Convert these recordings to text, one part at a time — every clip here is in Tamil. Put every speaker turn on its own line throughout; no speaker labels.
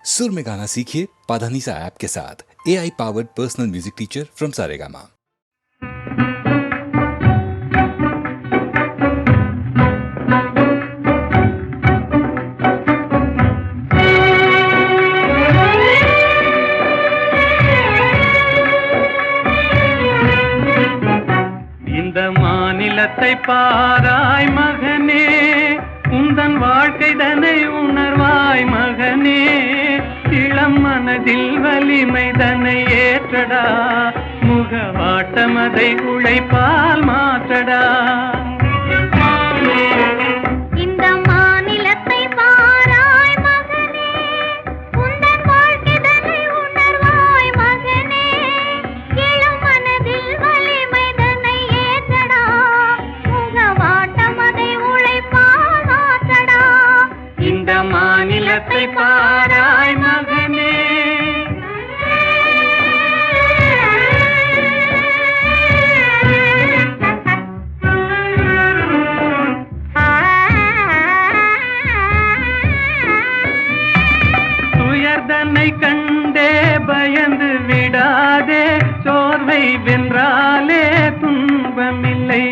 सुर में गाना सीखिए पाधानीसा ऐप के साथ। AI powered personal music teacher from Saregama.
இந்த மாநிலத்தை பாராய் மகனே, உந்தன் வாழ்க்கை தன்னை உணர்வாய் மகனே. இளம் மனதில் வலிமை தன்னை ஏற்றடா, முகவாட்டம் அதை உழைப்பால் மாற்றடா.
இந்த மாநிலத்தை பாராய் மகனே, உந்தன் வாழ்க்கை தன்னை உணர்வாய் மகனே. இளம் மனதில் வலிமை தன்னை ஏற்றடா, முகவாட்டம் அதை உழைப்பால் மாற்றடா.
இந்த மாநிலத்தை பாராய் மகனே. துயர்தனை கண்டே பயந்து விடாதே, சோர்வை வென்றாலே துன்பமில்லை.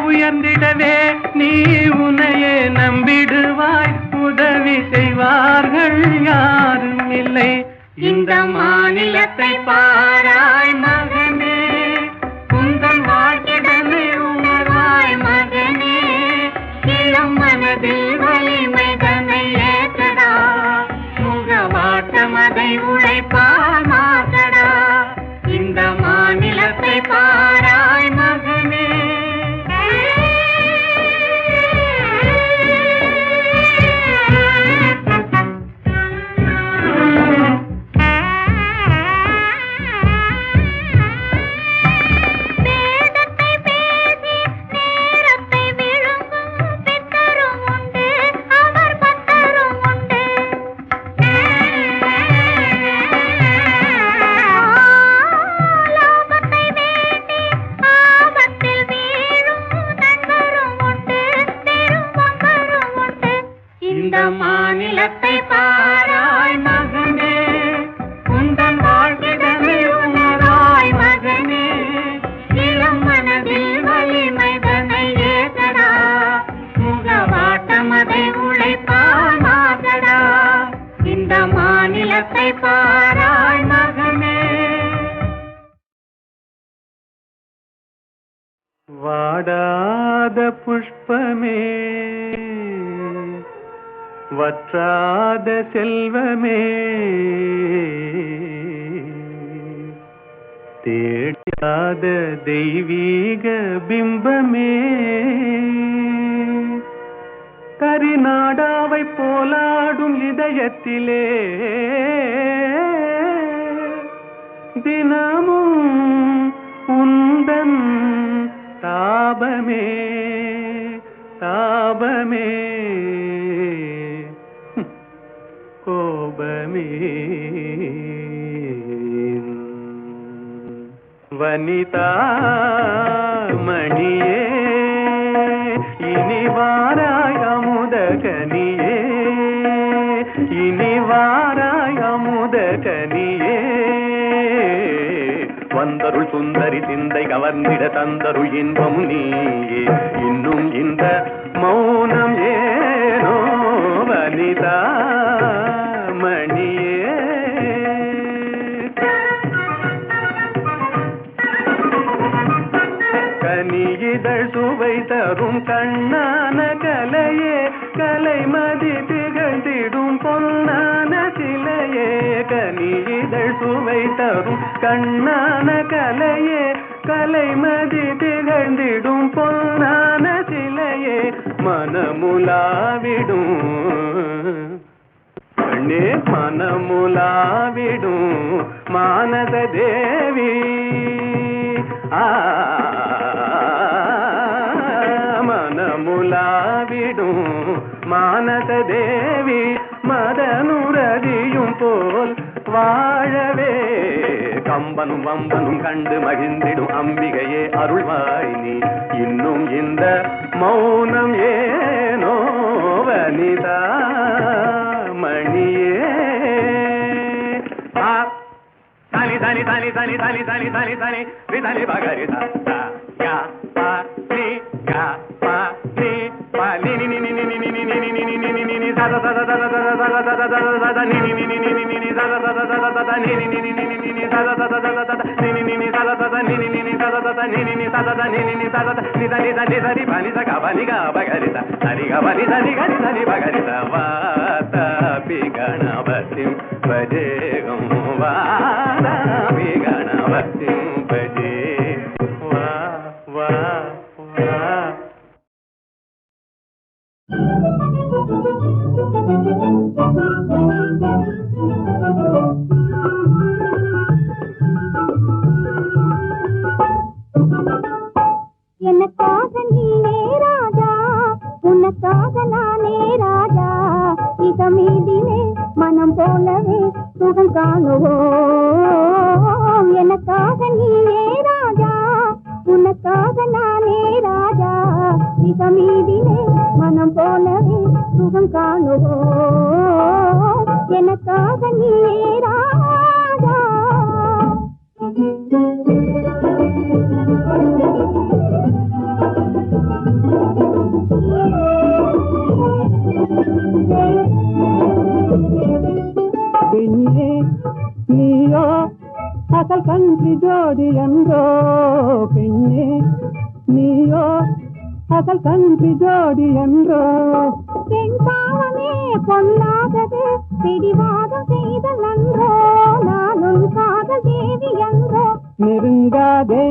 உயர்ந்திடவே நீ உன்னையே நம்பிடுவாய், உதவி செய்வார்கள் யாரும் இல்லை. இந்த மாநிலத்தை பாராய் மகனே, உந்தன் வாழ்க்கைதனை உணர்வாய் மகனே. இளம் மனதில் வலிமை தன்னை ஏற்றடா, முகவாட்டம் அதை உழைப்பால் மாற்றடா. இந்த மாநிலத்தை பாராய் மகனே. இந்த மாநிலத்தை பாராய் மகனே, உந்தன் வாழ்க்கைதனை உணராய் மகனே. இளம் மனதில் வலிமை தன்னை ஏற்றடா, முகவாட்டம் அதை உழைப்பால் மாற்றடா. இந்த மாநிலத்தை பாராய் மகனே. வாடாத புஷ்பமே, வற்றாத செல்வமே, தேடாத தெய்வீக பிம்பமே. கரிநாடாவை போலாடும் இதயத்திலே தினமும் உந்தன் தாபமே தாபமே, கோபமே. வனிதா மணியே, இனி வாராய் அமுத கனியே, இனி வாராய் அமுத கனியே. வந்தருள் சுந்தரி சிந்தை கவர்ந்திட தந்தருள் இன்பம் நீயே. இன்னும் இந்த மௌனம் ஏனோ வனிதா மணியே. கனியிதழ் சுவை தரும் கண்ணான கலையே, கலைமதி திகழ்ந்திடும் பொன்னான சிலையே. கனியிதழ் சுவை தரும் கண்ணான கலையே, கலைமதி திகழ்ந்திடும் பொன்னான சிலையே. மனமுலாவிடும் கண்ணே, மனமுலாவிடும் மானத தேவி. மனமுலாவிடும் மானத தேவி. மதனுரதியும் போல் வாழவே கம்பனும் வம்பனும் கண்டு மகிழ்ந்திடும் அம்பிகையே அருள்வாய் நீ. இன்னும் இந்த மௌனம் ஏ தனி தனி தனி தனி தனி ரி தனி பகரி த யா பா நீ யா பா நீ பா நீ நீ நீ நீ நீ நீ நீ நீ நீ நீ நீ நீ நீ த த த த த த த த த த நீ நீ நீ நீ நீ நீ நீ த த த த த த நீ நீ நீ நீ நீ நீ நீ த த த த த த நீ நீ நீ நீ த த த த நீ நீ நீ நீ த த த த நீ நீ நீ த த த நீ நீ நீ த த த நீ த நீ த நீ த நீ பா நீ த க பா நீ க பகரி த சரி க பா நீ த நீ க நீ த நீ பகரி த வா த பி கணபதிம் பஜேகம் வா த பி கணபதிம் பஜே வா வா வா.
எனக்காக நீயே ராஜா, உனக்காக நானே ராஜா, இக மீதிலே மனம் போலவே சுகம் காணுவோம். எனக்காக நீயே ராஜா, உனக்காக நானே ராஜா, இக மீதிலே மனம் போலவே சுகம் காணுவோம். எனக்காக நீயே ராஜா.
பெண்ணே நீயோ அசல் கன்றி ஜோடி என்றோ, பெண்ணே நீயோ அசல் கன்றி ஜோடி என்றோ.
பெண் பாவமே பொல்லாதது, பிடிவாதம் செய்த நன்றோ, நானும் காதல் தேவி என்றோ.
நெருங்காதே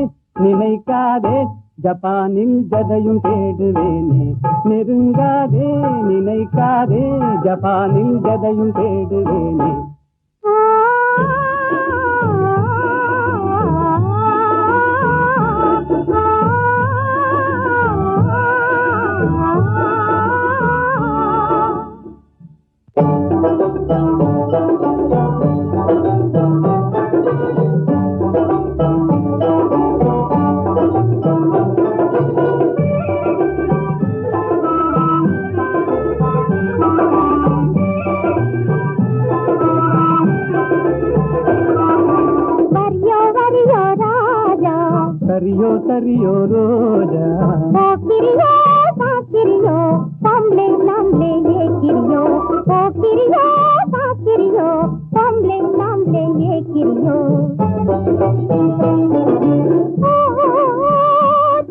நினைக்காதே ஜப்பானில் ஜதையும் தேடுவேனே. நெருங்காதே நினைக்காதே ஜப்பானில் ஜதையும் தேடுவேனே. சரியோ சரியோ ரோஜா,
போக்கிரியோ சாக்கிரியோ பொம்பளை நாம்ளே ஏக்கிரியோ, போக்கிரியோ சாக்கிரியோ பொம்பளை நாம்ளே ஏக்கிரியோ.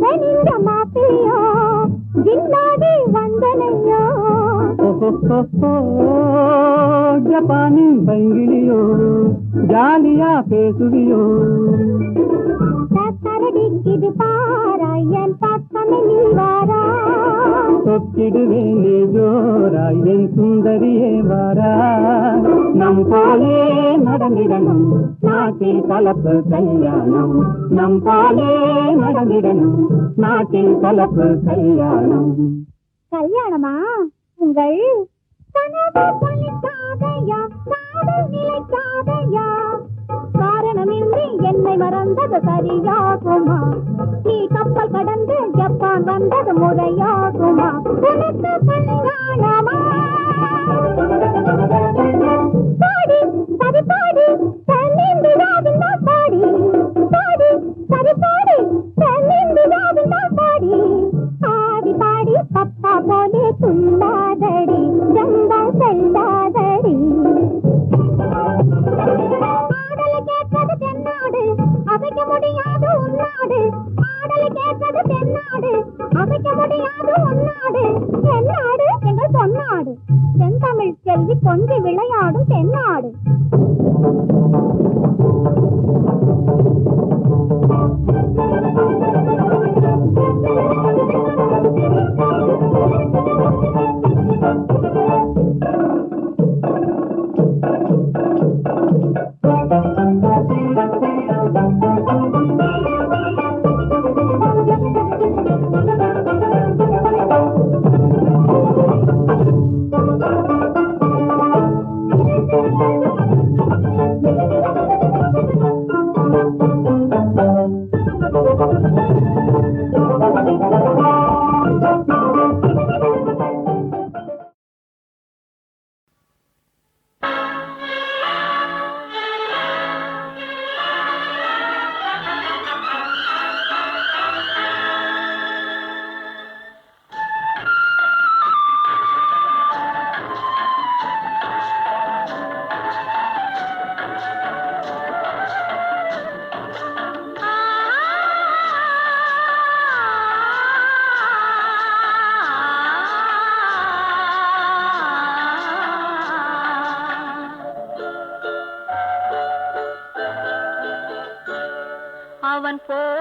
தெனிந்த மாப்பிளையோ ஜின்னாடி வந்தனையோ,
ஜப்பானின் பைங்கிலியோ ஜாலியா பேசுவியோ.
கரடிக்குது பாராயன் பக்கமே நீ வாரா,
தொட்டிடுவேன் நீ ஜோராய் என் சுந்தரியே வாரா. நம் போலே நடந்திடணும் நாட்டில் கலப்பு கல்யாணம், நம் போலே நடந்திடணும் நாட்டில் கலப்பு கல்யாணம்.
கல்யாணமா? உங்கள் கனவு பலிக்காதையா, காதல் நிலைக்காதையா, காரணமின்றி என்னை மறந்தது சரியாகுமா? நீ கப்பல் கடந்து ஜப்பான் வந்தது முறையாகுமா? உனக்கு கல்யாணமா? பாடி சரி பாடி தென்னிந்தியாவின் பாடி, பாடி சரி பாடி தென்னிந்தியாவின் பாடி, ஆடி பாடி பப்பா போலே துள்ளாதடி ஜம்பா செல்லாதடி. ஆடலை கேட்பது தென்னாடு, அசைக்க முடியாது உன்னாடு, ஆடலை கேட்பது தென்னாடு, அசைக்க முடியாது உன்னாடு. என்னாடு எங்க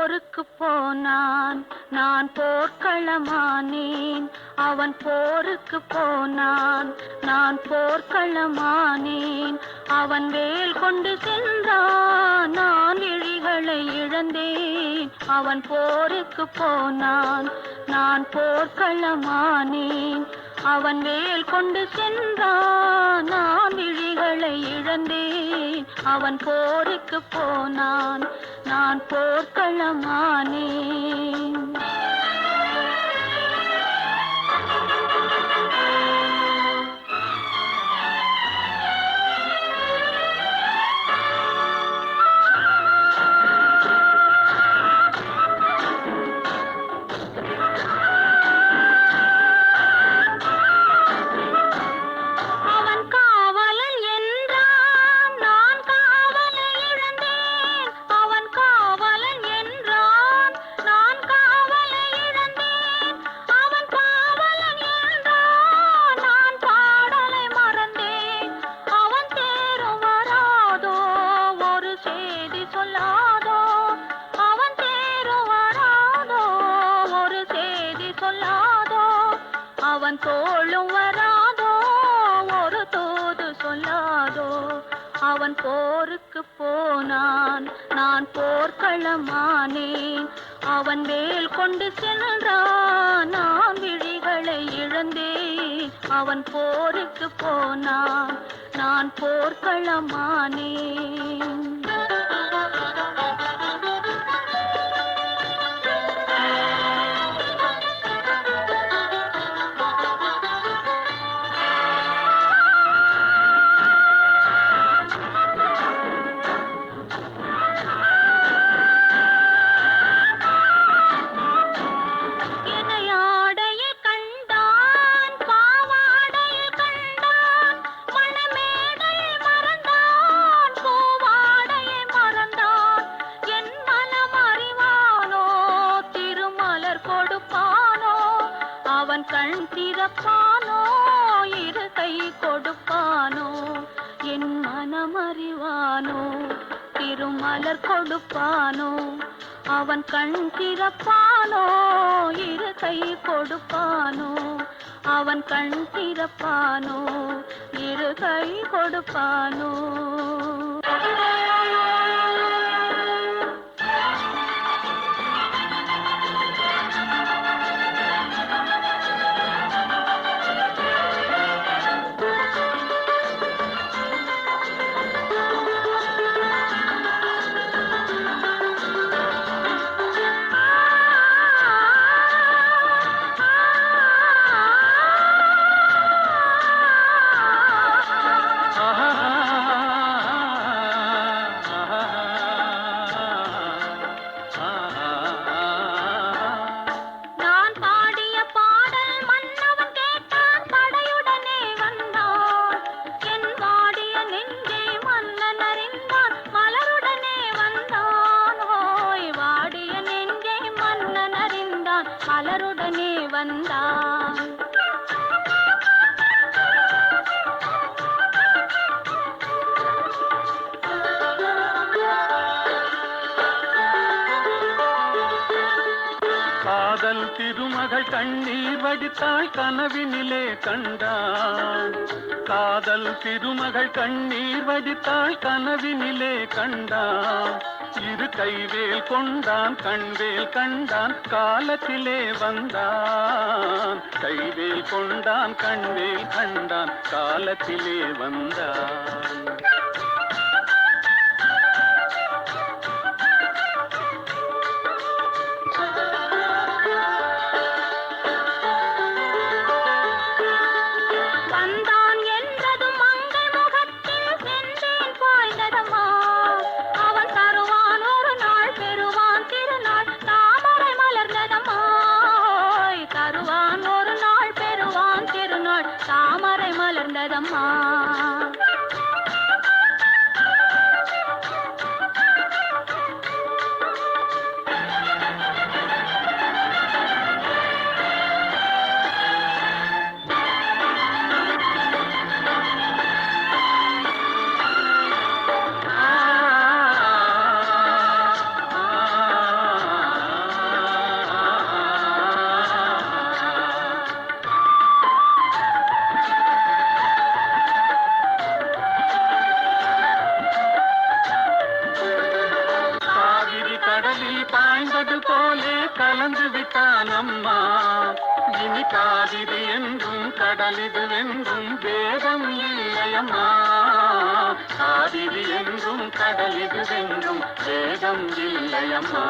போருக்கு போனான், நான் போர்க்களமானேன். அவன் போருக்கு போனான், நான் போர்க்களமானேன். அவன் வேல் கொண்டு சென்றான், நான் விழிகளை இழந்தேன். அவன் போருக்கு போனான், நான் போர்க்களமானேன். அவன் வேல் கொண்டு சென்றான், நான் விழிகளை இழந்தேன். அவன் போருக்கு போனான், நான் போர்க்களமானேன். அவன் தோளும் வராதோ, ஒரு தூது சொல்லாதோ. அவன் போருக்கு போனான், நான் போர்க்களமானேன். அவன் வேல் கொண்டு சென்றான், நான் விழிகளை இழந்தேன். அவன் போருக்கு போனான், நான் போர்க்களமானேன். அவன் கண் திறப்பானோ, இரு கை கொடுப்பானோ, என் மனம் அறிவானோ, திருமலர் கொடுப்பானோ. அவன் கண் திறப்பானோ, இரு கை கொடுப்பானோ, அவன் கண் திறப்பானோ, இரு கை கொடுப்பானோ. மலருடனே வந்தான்.
காதல் திருமகள் கண்ணீர் வடித்தாள், கனவினிலே கண்டான். காதல் திருமகள் கண்ணீர் வடித்தாள், கனவினிலே கண்டான். இரு கைவேல் கொண்டான், கண்வேல் கண்டான், காலத்திலே வந்தான். கைவேல் கொண்டான், கண்வேல் கண்டான், காலத்திலே வந்தான்.
தாமரை மலர்ந்ததம்மா.
காவிரி என்றும் கடலிதுவென்றும் வேதம் இல்லையம்மா. காவிரி என்றும் கடலிதுவென்றும் வேதம் இல்லையம்மா.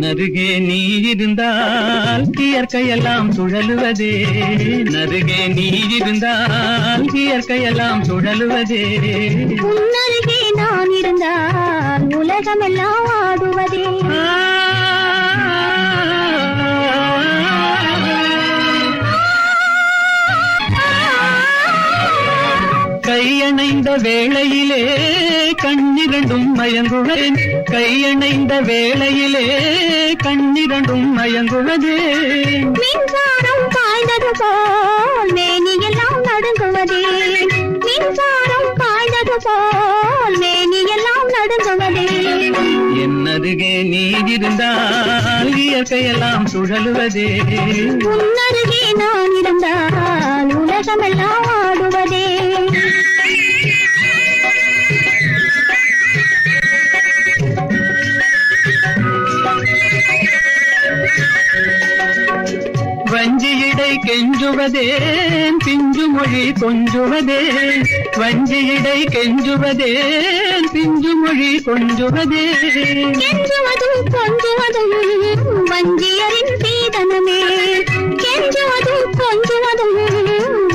நருகே நீ இருந்தால் இயற்கையெல்லாம் சுழலுவதே. நருகே நீ இருந்தால் இயற்கையெல்லாம் சுழலுவதே.
உன்னருகே நான் இருந்தால் உலகமெல்லாம் ஆடுவதே.
கையணைந்த வேளையிலே கண்ணிரண்டும் மயங்குவேன். கையணைந்த வேளையிலே கண்ணிரண்டும் மயங்குவதே.
மின்சாரம் பாய்ந்தது போல் மேனியெல்லாம் நடுங்குவதே. மின்சாரம் பாய்ந்தது போல் மேனியெல்லாம் நடுங்குவதே.
என்னருகே நீ இருந்தால் இயற்கையெல்லாம் சுழலுவதே.
உன்னருகே நான் இருந்தால் உலகமெல்லாம் ஆடுவதே.
வஞ்சியிடை கெஞ்சுவதேன் பிஞ்சு மொழி கொஞ்சுவதே. வஞ்சியிடை கெஞ்சுவதேன் பிஞ்சு மொழி கொஞ்சுவதே.
கெஞ்சுவதும் கொஞ்சுவதும் வஞ்சியரின் சீதனமே. கெஞ்சுவதும் கொஞ்சுவதும்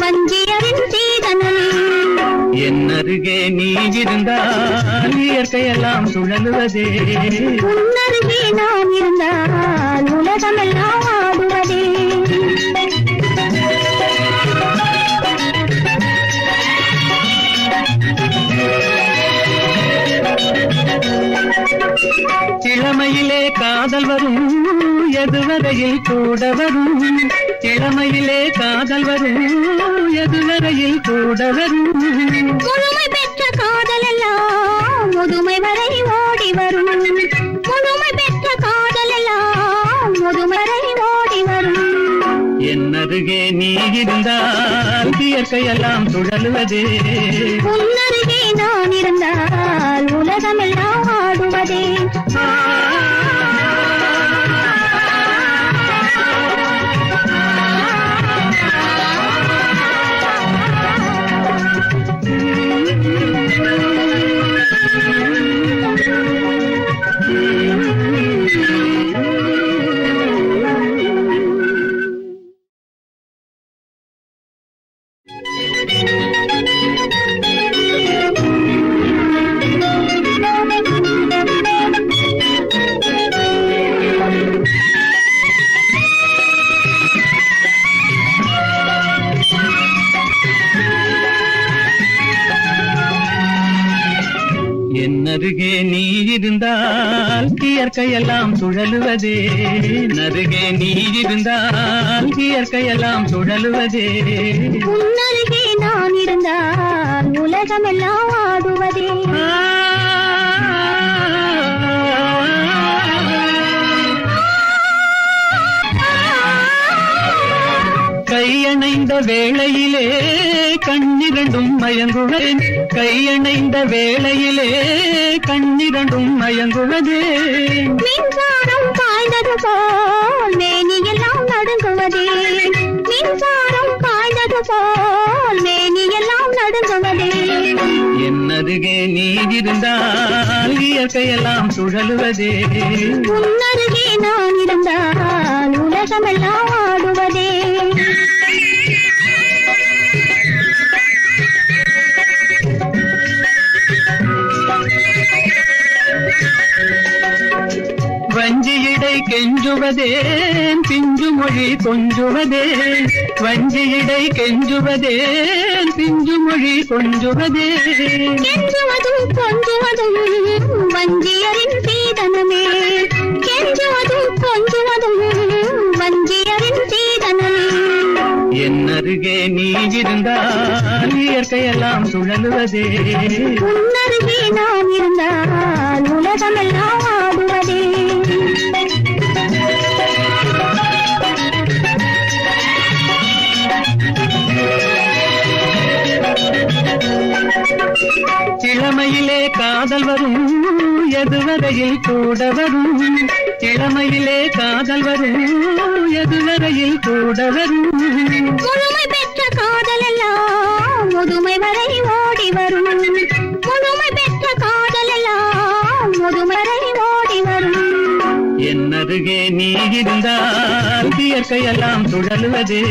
வஞ்சியரின் சீதனமே.
என்னருகே நீ இருந்தால் இயற்கையெல்லாம் சுழலுவதே.
உன்னருகே நான் இருந்தால் உலகமெல்லாம் ஆடுவதே.
இளமையிலே காதல் வரும் எதுவரையில் கூட வரும். இளமையிலே காதல் வரும் எதுவரையில் கூட வரும்.
முழுமை பெற்ற காதல் எல்லாம் முதுமை வரை ஓடி வரும். முழுமை பெற்ற காதல் எல்லாம் முதுமை வரை ஓடி வரும்.
என்னருகே நீ இருந்தால் இயற்கையெல்லாம் சுழலுவதே.
உன்னருகே நான் இருந்தால் உலகமெல்லாம் ஆடுவதே.
என்னருகே நீ இருந்தால் இயற்கையெல்லாம் சுழலுவதே. நருகே நீ இருந்தால் இயற்கையெல்லாம் சுழலுவதே.
உன்னருகே நான் இருந்தால் உலகமெல்லாம் ஆடுவதே.
கையணைந்த வேளையிலே கண்ணிரண்டும் மயங்குவேன். கையணைந்த வேளையிலே கண்ணிரண்டும் மயங்குவதே.
மின்சாரம் பாய்ந்தது போல் மேனியெல்லாம் நடுங்குவதே. மின்சாரம் பாய்ந்தது போல் மேனியெல்லாம் நடுங்குவதே.
என்னருகே நீ இருந்தால் இயற்கையெல்லாம் சுழலுவதே.
உன்னருகே நான் இருந்தால் உலகமெல்லாம் ஆடுவதே.
வஞ்சியிடை கெஞ்சுவதேன் பிஞ்சு மொழி கொஞ்சுவதே. வஞ்சியிடை கெஞ்சுவதே பிஞ்சு மொழி கொஞ்சுவதே
கெஞ்சுவதும் கொஞ்சுவதும் வஞ்சியரின் சீதனமே கெஞ்சுவதும் கொஞ்சுவதும் வஞ்சியரின் சீதனமே
என்னருகே நீ இருந்தால் இயற்கையெல்லாம் சுழலுவதே
உன்னருகே நாம் இருந்தால் உலகமெல்லாம் ஆடுவதே
இளமையிலே காதல் வரும் எதுவரையில் கூட வரும் இளமையிலே காதல் வரும் எதுவரையில் கூட வரும்
முழுமை பெற்ற காதல் எல்லாம் முதுமை வரை ஓடி வரும் முழுமை பெற்ற காதல் எல்லாம் முதுமை வரை ஓடி வரும்
என்னருகே நீ இருந்தால் இயற்கையெல்லாம் சுழலுவதே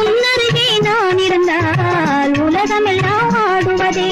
உன்னருகே நான் இருந்தால் உலகமெல்லாம் ஆடுவதே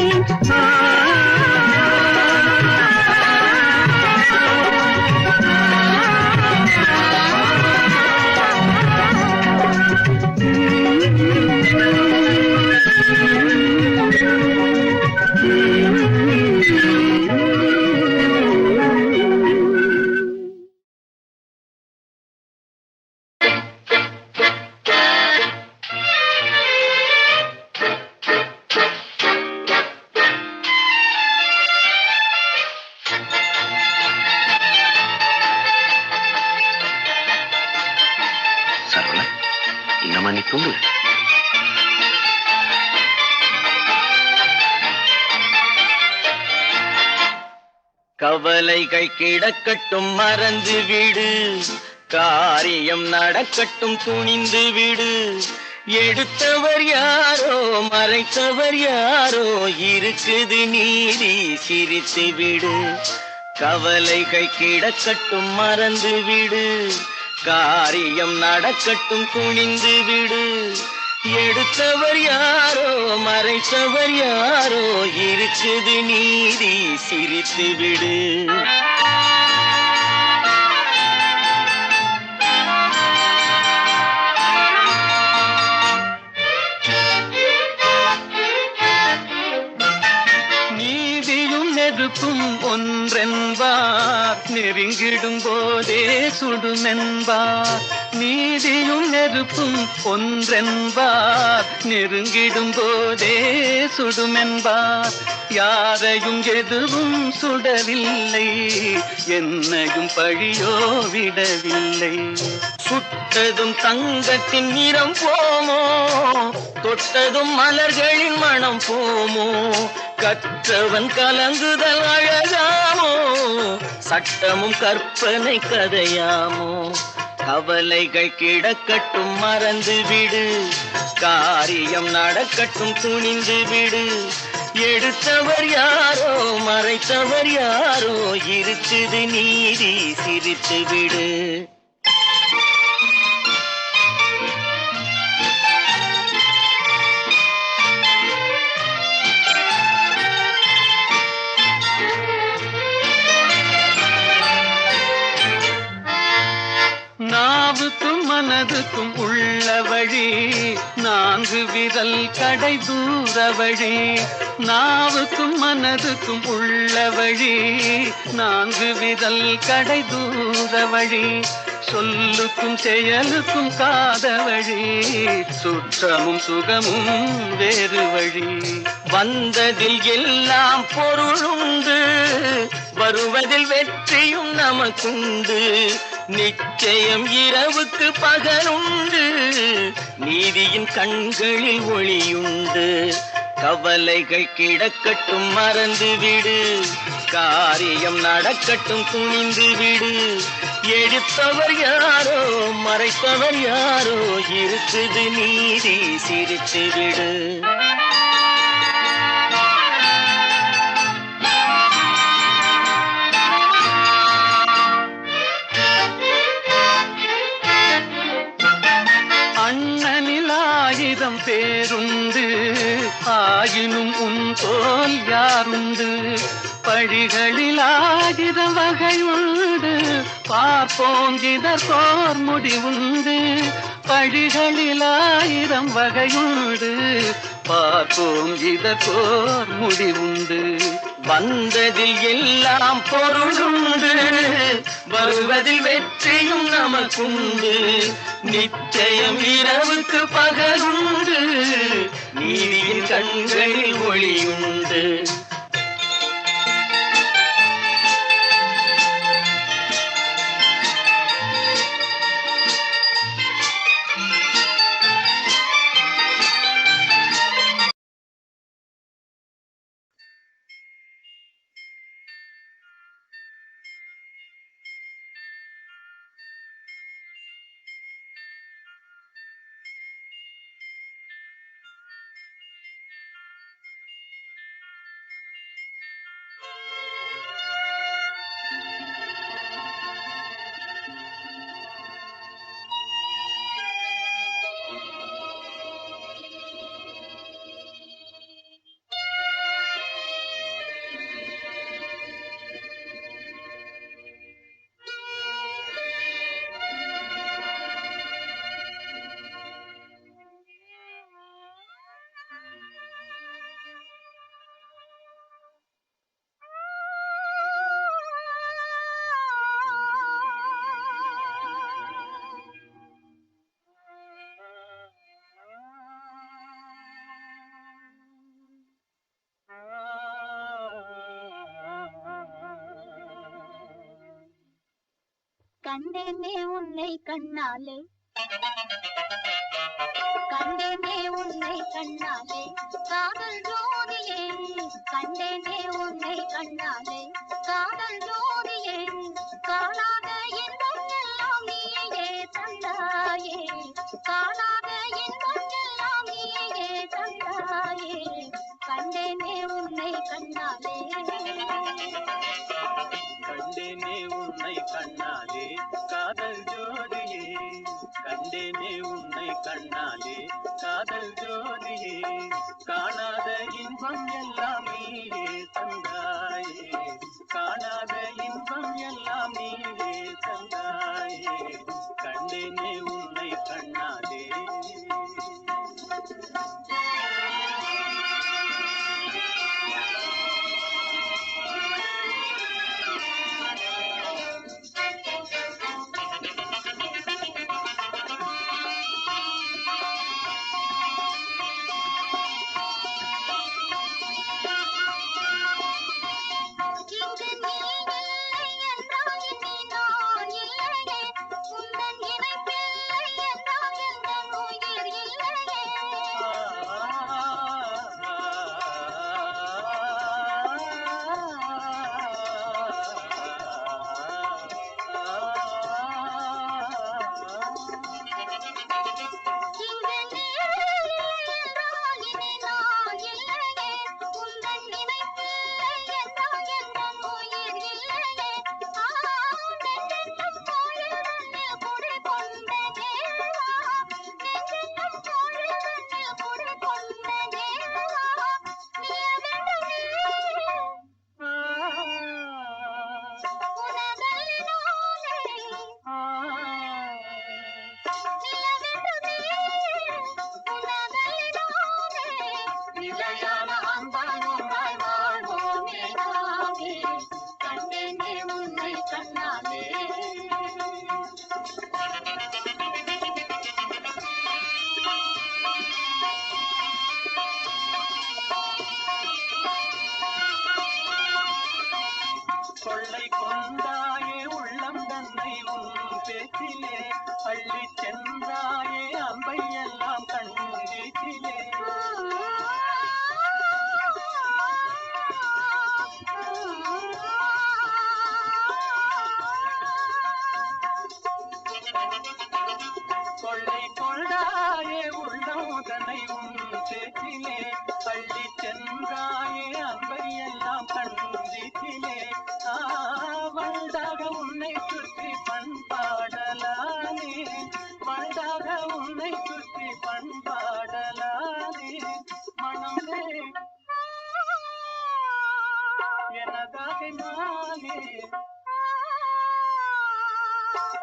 சரவணா, இன்னமா நீ தூங்கல?
கவலைகள் கிடக்கட்டும் மறந்து விடு, காரியம் நடக்கட்டும் துணிந்து விடு. எடுத்தவர் யாரோ மறைத்தவர் யாரோ, இருக்குது நீதி சிரித்து விடு. கவலைகள் கிடக்கட்டும் மறந்து விடு, காரியம் நடக்கட்டும் துணிந்து விடு. எடுத்தவர் யாரோ மறைத்தவர் யாரோ, இருக்குது நீதி சிரித்து விடு. நீதியும் நெருப்பும் ஒன்றென்பார், நெருங்கிடும் போதே சுடுமென்பார். நீதியும் நெருப்பும் ஒன்றென்பார், நெருங்கிடும் போதே சுடுமென்பார். யாரையும் எதுவும் சுடவில்லை, என்னையும் பழியோ விடவில்லை. சுட்டதும் தங்கத்தின் நிறம் போமோ, தொட்டதும் மலர்களின் மனம் போமோ. கற்றவன் கலங்குதல் அழகாமோ, சட்டமும் கற்பனை கதையாமோ. கவலைகள் கிடக்கட்டும் மறந்து விடு, காரியம் நடக்கட்டும் துணிந்து விடு. எடுத்தவர் யாரோ மறைத்தவர் யாரோ, இருக்குது நீதி சிரித்து விடு. நாவுக்கும் மனதுக்கும் உள்ள வழி, 4 விரல் கடை தூர வழி. நாவுக்கும் மனதுக்கும் உள்ள வழி, 4 விரல் கடை தூர வழி. சொல்லுக்கும் செயலுக்கும் காத வழி, சுற்றமும் சுகமும் வேறு வழி. வந்ததில் எல்லாம் பொருளுண்டு, வருவதில் வெற்றியும் நமக்குண்டு. நிச்சயம் இரவுக்கு பகலுண்டு, நீதியின் கண்களில் ஒளியுண்டு. கவலைகள் கிடக்கட்டும் மறந்து விடு, காரியம் நடக்கட்டும் துணிந்து விடு. எடுத்தவர் யாரோ மறைத்தவர் யாரோ, இருக்குது நீதி சிரித்து விடு. அண்ணனில் 1000 பேருண்டு, ஆயினும் உன் போல் யாருண்டு. பழிகளில் 1000 வகையுண்டு, பார்ப்போம் இதற்கோர் முடிவுண்டு. பழிகளில் 1000 வகையுண்டு, பார்ப்போம் இதற்கோர் முடிவுண்டு. வந்ததில் எல்லாம் பொருளுண்டு, வருவதில் வெற்றியும் நமக்குண்டு. நிச்சயம் இரவுக்கு பகலுண்டு, நீதியின் கண்களில் ஒளியுண்டு.
கண்டேனே உன்னை கண்ணாலே, கண்டேனே உன்னை கண்ணாலே, காதல் ஜோதியே. கண்டேனே உன்னை கண்ணாலே, காதல் ஜோதியே. காணாத இன்பம் எல்லாம் நீயே தந்தாயே, காணாத இன்பம் எல்லாம் நீயே தந்தாயே. கண்டேனே உன்னை கண்ணாலே,
கண்டேனே உன்னை கண்ணாலே, காதல் ஜோதியே. கண்டேனே உன்னை கண்ணாலே, காதல் ஜோதியே. காணாத இன்பம் எல்லாம் நீயே தந்தாயே, காணாத இன்பம் எல்லாம் நீயே தந்தாயே. கண்டேனே உன்னை கண்ணாலே. கொள்ளை கொண்டாயே உள்ளம் தன்னை உன் பேச்சிலே, அள்ளி சென்றாயே அம்பை எல்லாம் கண் வீச்சிலே. கொள்ளை கொண்டாயே உள்ளம் தன்னை உன் பேச்சிலே, அள்ளி சென்றாயே அம்பை எல்லாம் கண் வீச்சிலே. வண்டாக உன்னை சுற்றி பண்பாடலானே, வண்டாக உன்னை சுற்றி பண்பாடலானே. மனமே எனதாக நானே,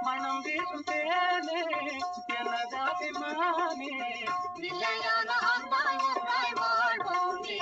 மனம் வீசும் தேனே எனதாபிமானே நிலையான அன்பாய் ஒன்றாய் வாழ்வோம் நீ